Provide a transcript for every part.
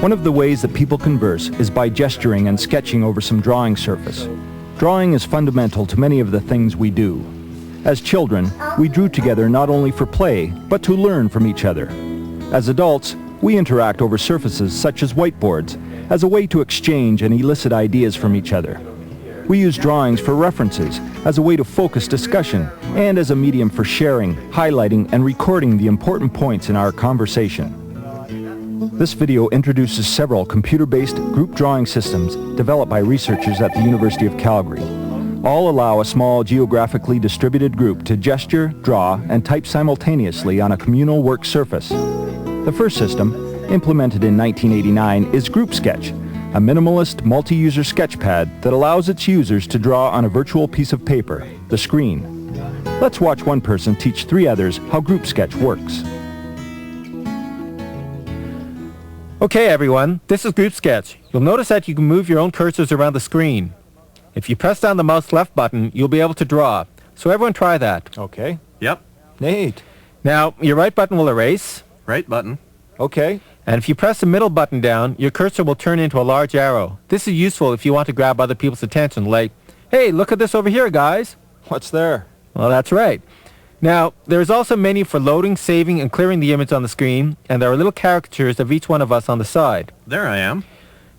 One of the ways that people converse is by gesturing and sketching over some drawing surface. Drawing is fundamental to many of the things we do. As children, we drew together not only for play, but to learn from each other. As adults, we interact over surfaces such as whiteboards as a way to exchange and elicit ideas from each other. We use drawings for references, as a way to focus discussion, and as a medium for sharing, highlighting, and recording the important points in our conversation. This video introduces several computer-based group drawing systems developed by researchers at the University of Calgary. All allow a small geographically distributed group to gesture, draw, and type simultaneously on a communal work surface. The first system, implemented in 1989, is GroupSketch, a minimalist multi-user sketchpad that allows its users to draw on a virtual piece of paper, the screen. Let's watch one person teach 3 others how GroupSketch works. Okay everyone, this is GroupSketch. You'll notice that you can move your own cursors around the screen. If you press down the mouse left button, you'll be able to draw. So everyone try that. Okay. Yep. Neat. Now, your right button will erase. Right button. Okay. And if you press the middle button down, your cursor will turn into a large arrow. This is useful if you want to grab other people's attention, like, hey, look at this over here, guys. What's there? Well, that's right. Now, there is also a menu for loading, saving, and clearing the image on the screen, and there are little caricatures of each one of us on the side. There I am.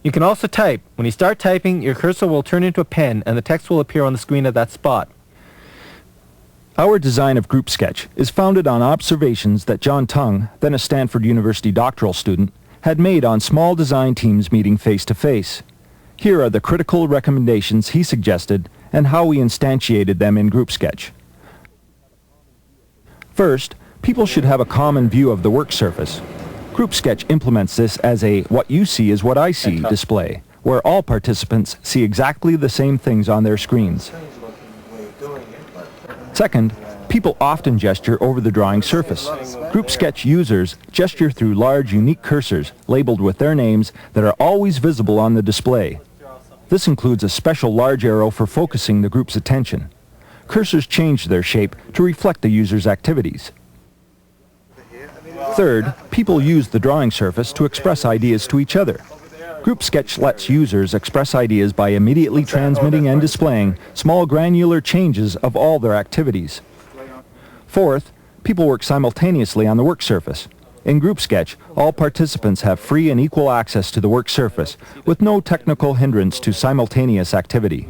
You can also type. When you start typing, your cursor will turn into a pen, and the text will appear on the screen at that spot. Our design of GroupSketch is founded on observations that John Tung, then a Stanford University doctoral student, had made on small design teams meeting face-to-face. Here are the critical recommendations he suggested and how we instantiated them in GroupSketch. First, people should have a common view of the work surface. GroupSketch implements this as a "what you see is what I see" display, where all participants see exactly the same things on their screens. Second, people often gesture over the drawing surface. GroupSketch users gesture through large, unique cursors labeled with their names that are always visible on the display. This includes a special large arrow for focusing the group's attention. Cursors change their shape to reflect the user's activities. Third, people use the drawing surface to express ideas to each other. GroupSketch lets users express ideas by immediately transmitting and displaying small granular changes of all their activities. Fourth, people work simultaneously on the work surface. In GroupSketch, all participants have free and equal access to the work surface, with no technical hindrance to simultaneous activity.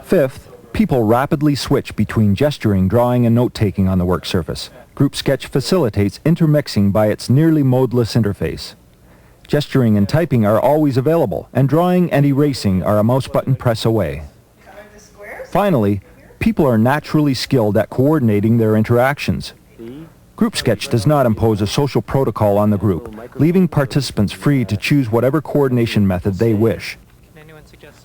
Fifth, people rapidly switch between gesturing, drawing, and note-taking on the work surface. GroupSketch facilitates intermixing by its nearly modeless interface. Gesturing and typing are always available, and drawing and erasing are a mouse button press away. Finally, people are naturally skilled at coordinating their interactions. GroupSketch does not impose a social protocol on the group, leaving participants free to choose whatever coordination method they wish.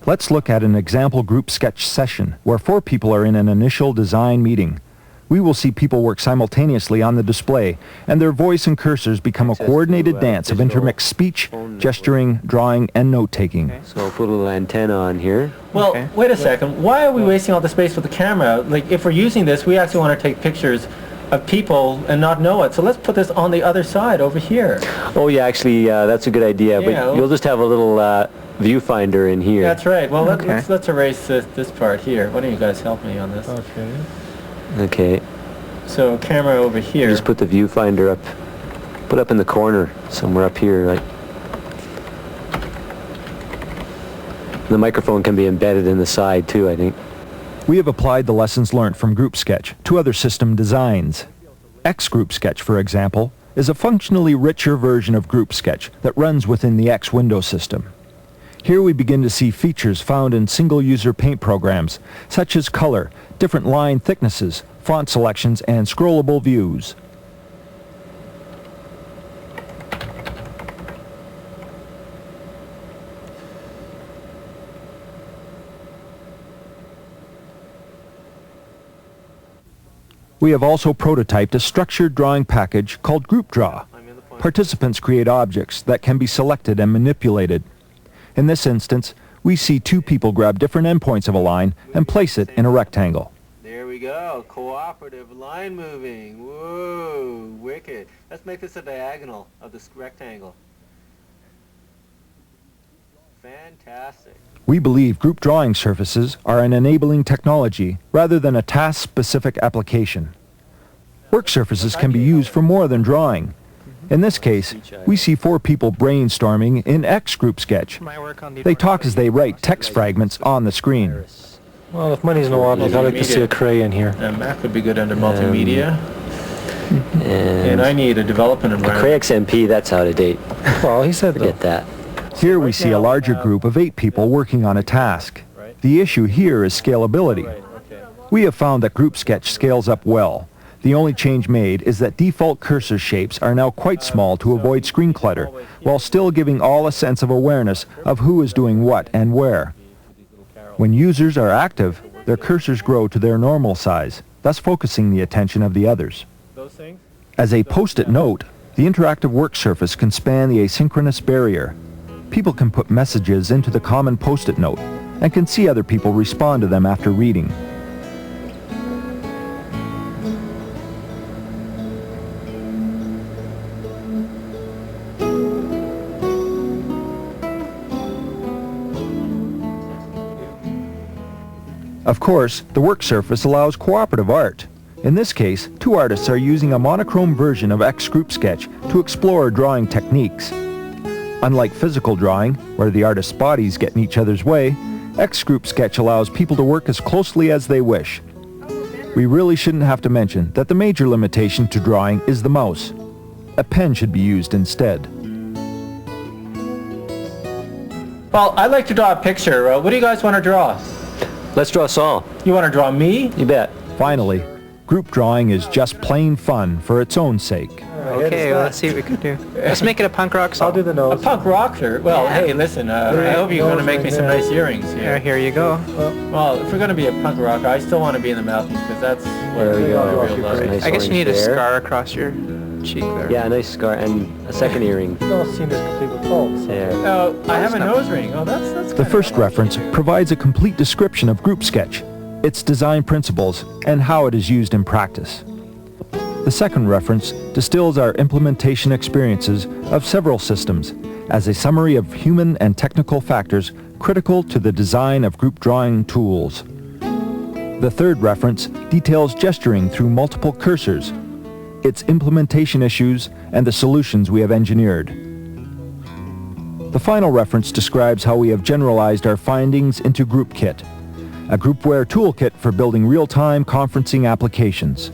Let's look at an example GroupSketch session, where 4 people are in an initial design meeting. We will see people work simultaneously on the display, and their voice and cursors become a coordinated dance of intermixed speech, gesturing, drawing, and note-taking. So I'll put a little antenna on here. Well, wait a second. Why are we wasting all the space with the camera? Like, if we're using this, we actually want to take pictures of people and not know it. So let's put this on the other side over here. Oh yeah, actually, that's a good idea. Yeah, but you'll just have a little viewfinder in here. That's right. Well, let's erase this part here. Why don't you guys help me on this? Okay. Okay. So camera over here. Just put the viewfinder up. Put up in the corner, somewhere up here, right? The microphone can be embedded in the side too, I think. We have applied the lessons learned from GroupSketch to other system designs. XGroupSketch, for example, is a functionally richer version of GroupSketch that runs within the X window system. Here we begin to see features found in single-user paint programs, such as color, different line thicknesses, font selections, and scrollable views. We have also prototyped a structured drawing package called GroupDraw. Participants create objects that can be selected and manipulated. In this instance, we see 2 people grab different endpoints of a line and place it in a rectangle. There we we go. Cooperative line moving. Whoa, wicked. Let's make this a diagonal of this rectangle. Fantastic. We believe group drawing surfaces are an enabling technology rather than a task-specific application. Work surfaces can be used for more than drawing. In this case, we see 4 people brainstorming in X GroupSketch. They talk as they write text fragments on the screen. Well, if money's no object, I'd like to see a cray in here. And Mac would be good under multimedia. And I need a development environment. Cray XMP, that's out of date. Well, he said Forget that. Here we see a larger group of 8 people working on a task. The issue here is scalability. We have found that GroupSketch scales up well. The only change made is that default cursor shapes are now quite small to avoid screen clutter, while still giving all a sense of awareness of who is doing what and where. When users are active, their cursors grow to their normal size, thus focusing the attention of the others. As a post-it note, the interactive work surface can span the asynchronous barrier. People can put messages into the common post-it note and can see other people respond to them after reading. Of course, the work surface allows cooperative art. In this case, 2 artists are using a monochrome version of X GroupSketch to explore drawing techniques. Unlike physical drawing, where the artist's bodies get in each other's way, X GroupSketch allows people to work as closely as they wish. We really shouldn't have to mention that the major limitation to drawing is the mouse. A pen should be used instead. Well, I'd like to draw a picture. What do you guys want to draw? Let's draw Saul. You want to draw me? You bet. Finally, group drawing is just plain fun for its own sake. Okay, well, let's see what we can do. Let's make it a punk rock song. I'll do the A nose. punk rocker? Well, Yeah. hey, listen, I hope you're going to make me some nice earrings Yeah, here. here you go. Well, if we're going to be a punk rocker, I still want to be in the mountains because that's where There we we go. are real love. Nice I guess you orange need a there. scar across your cheek there. Yeah, a nice scar and a second earring. No, scene is complete with faults. There. Oh, I have a nose ring. Oh, that's The first reference provides a complete description of GroupSketch, its design principles, and how it is used in practice. The second reference distills our implementation experiences of several systems as a summary of human and technical factors critical to the design of group drawing tools. The third reference details gesturing through multiple cursors, its implementation issues, and the solutions we have engineered. The final reference describes how we have generalized our findings into GroupKit, a groupware toolkit for building real-time conferencing applications.